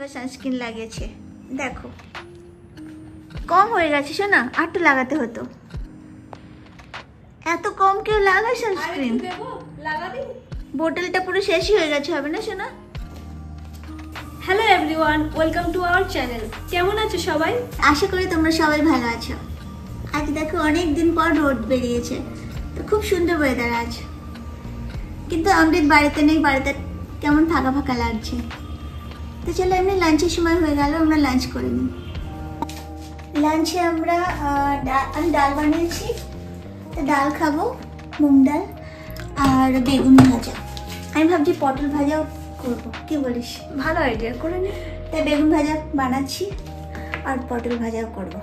আমরা সানস্ক্রিন লাগিয়েছে, দেখো কম হয়ে গেছে শোনা, আর একটু লাগাতে হতো। এত কম কেউ লাগায় সানস্ক্রিন? বোতলটা পুরো শেষই হয়ে গেছে, হবে না শোনা? Hello everyone, welcome to our channel. কেমন আছো সবাই? আশা করি তোমরা সবাই ভালো আছো। আজ দেখো অনেক দিন পর রোদ বেরিয়েছে, তো খুব সুন্দর ওয়েদার আজ। কিন্তু অমৃত বাড়িতে নেই, বাড়িতে কেমন ফাঁকা ফাঁকা লাগছে। তো চলো এমনি লাঞ্চের সময় হয়ে গেল, আমরা লাঞ্চ করে নিই। লাঞ্চে আমরা আমি ডাল বানিয়েছি, তো ডাল খাবো, মুগ ডাল আর বেগুন ভাজা। আমি ভাবছি পটল ভাজাও করবো, কি বলিস? ভালো আইডিয়া, করে নি। তাই বেগুন ভাজা বানাচ্ছি আর পটল ভাজাও করবো।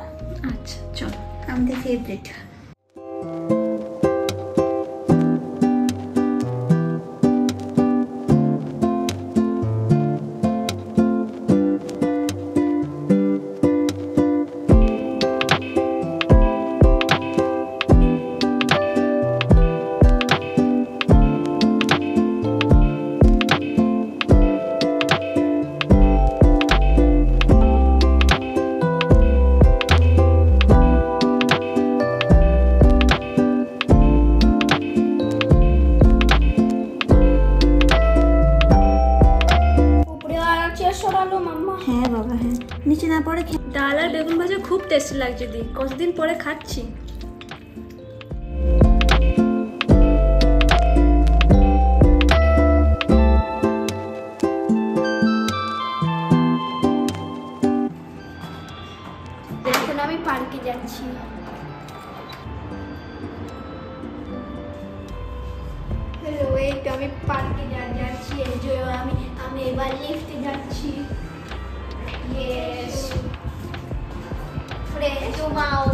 আচ্ছা চলো, আমাদের ফেভারিট। হ্যাঁ বাবা, হ্যাঁ, নিচে না পড়ে। ডাল আর বেগুন ভাজা খুব টেস্টি লাগছে দি, কতদিন পরে খাচ্ছি। দেখুন আমি পার্কে যাচ্ছি। হ্যালো, এই তো আমি পার্কে যাচ্ছি। এনজয়। আমি এবার লিফটে যাচ্ছি। ইয়েস, ফ্রেন্ড মাও,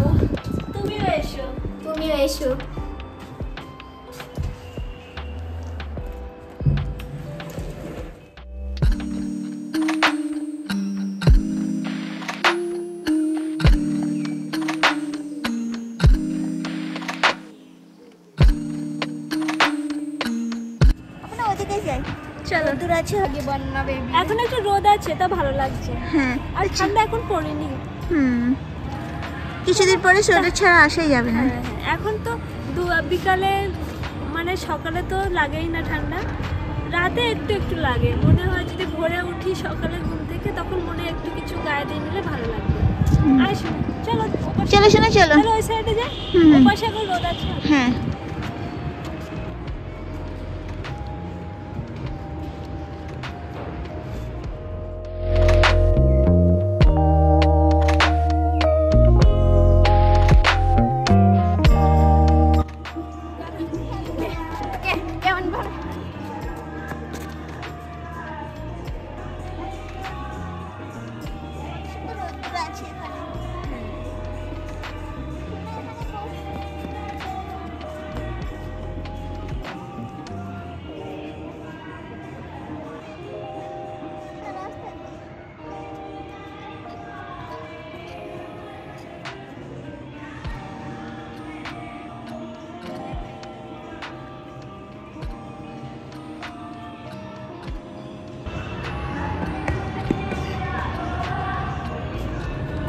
তুমিও এসো। আমরা ওদিকে যাই, চলো। দূর আছে আগে বন্যা বেবি। এখন একটু রোদ আছে, তা ভালো লাগছে। হ্যাঁ, আর ঠান্ডা এখন পড়েনি। কিছুদিন পরে সোয়েটার ছাড়া আসাই যাবে না। হ্যাঁ, এখন তো বিকালে মানে সকালে তো লাগেই না ঠান্ডা, রাতে একটু একটু লাগে। মনে হয় যদি ভোরে উঠি সকালে ঘুম থেকে, তখন মনে একটু কিছু গায়ে দিয়ে নিলে ভালো লাগবে। আসো, চলো চলো শোনা, চলো ওই সাইডে যাই। ওপাশে এখন রোদ আছে। হ্যাঁ,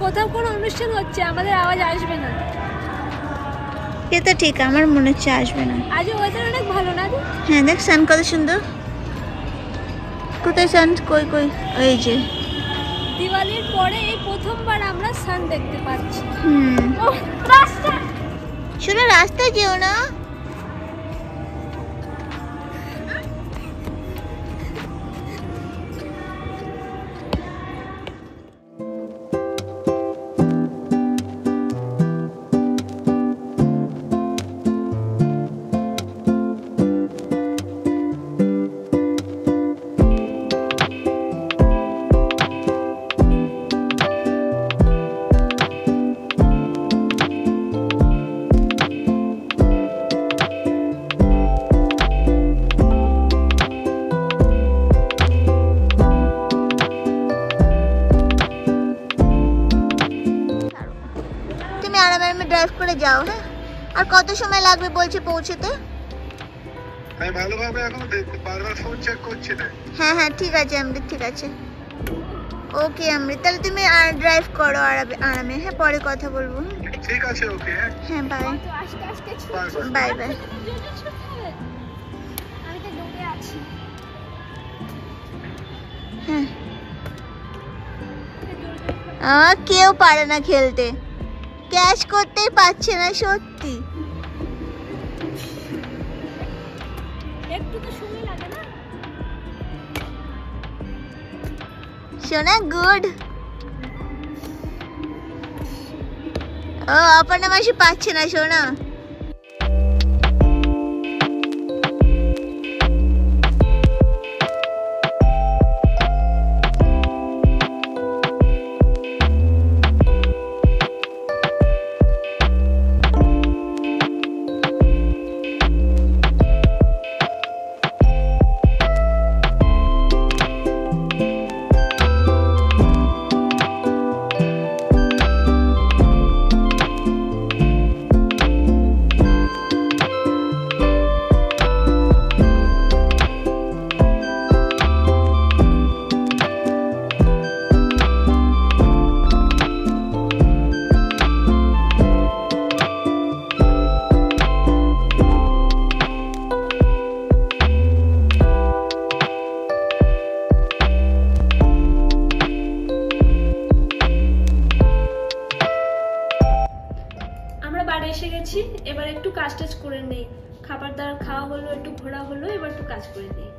কোথাও কোনো অনুষ্ঠান হচ্ছে, আমাদের আওয়াজ আসবে না। এ তো ঠিক, আমার মনে হচ্ছে আসবে না। আজ ওয়েদার অনেক ভালো না? হ্যাঁ, দেখ সান কত সুন্দর। কোথায় সান? কই কই, ওই যে। দিওয়ালির পরে এই প্রথমবার আমরা সান দেখতে পাচ্ছি। রাস্তা, শোনো রাস্তায় যেও না। ড্রাইভ করে যাও। হ্যাঁ, আর কত সময় লাগবে বলছে পৌঁছতে? আমি ভালোভাবে এখন বারবার ফোন চেক করছি না। হ্যাঁ হ্যাঁ ঠিক আছে, ঠিক আছে। ওকে অমৃত, তাহলে তুমি ড্রাইভ করো আরামে। হ্যাঁ, পরে কথা বলবো। ঠিক আছে, ওকে। হ্যাঁ, বাই তো আস্তে আস্তে বাই বাই। আমি তো দৌড়ে আছি। হ্যাঁ, কেউ পারে না খেলতে, ক্যাচ করতেই পারছে না সত্যি। একটু তো সময় লাগে না? সোনা গুড। ও অপর্ণা মাসি পাচ্ছে না সোনা। আমরা বাড়ি এসে গেছি, এবার একটু কাজ টাজ করে নেই। খাবার দাবার খাওয়া হলো, একটু ঘোরা হলো, এবার একটু কাজ করে নিই।